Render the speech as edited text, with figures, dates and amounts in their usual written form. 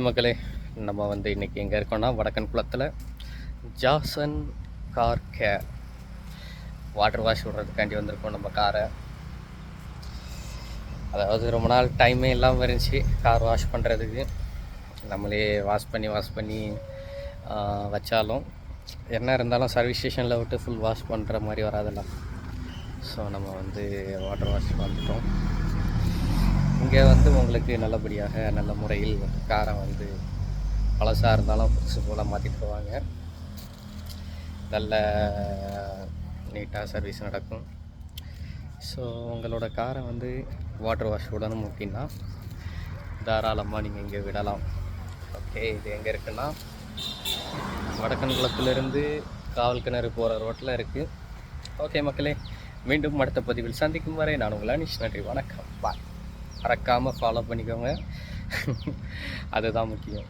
மக்களே, நம்ம இன்றைக்கி எங்கே இருக்கோன்னா வடக்கன் குளத்தில் Jason car care water wash விடுறதுக்காண்டி வந்திருக்கோம். நம்ம காரை அதாவது ரொம்ப நாள் டைமே இல்லாமல் இருந்துச்சு கார் வாஷ் பண்ணுறதுக்கு. நம்மளே வாஷ் பண்ணி வச்சாலும் என்ன இருந்தாலும் சர்வீஸ் ஸ்டேஷனில் விட்டு ஃபுல் வாஷ் பண்ணுற மாதிரி வராதெல்லாம். ஸோ நம்ம வாட்டர் வாஷ் வந்துட்டோம். இங்கே உங்களுக்கு நல்லபடியாக நல்ல முறையில் காரை பழசாக இருந்தாலும் புதுசு போல் மாற்றிட்டு போவாங்க. நல்ல நீட்டாக சர்வீஸ் நடக்கும். ஸோ உங்களோட காரை வாட்டர் வாஷ் விடணும் அப்படின்னா தாராளமாக நீங்கள் இங்கே விடலாம். ஓகே, இது எங்கே இருக்குன்னா வடக்கன் குளத்திலிருந்து காவல் கிணறு போகிற ரோட்டில் இருக்குது. ஓகே மக்களே, மீண்டும் அடுத்த பதிவில் சந்திக்கும் வரை நான் உங்கள் அனிஷ். நன்றி, வணக்கம், பாய். மறக்காமல் ஃபாலோ பண்ணிக்கோங்க, அதுதான் முக்கியம்.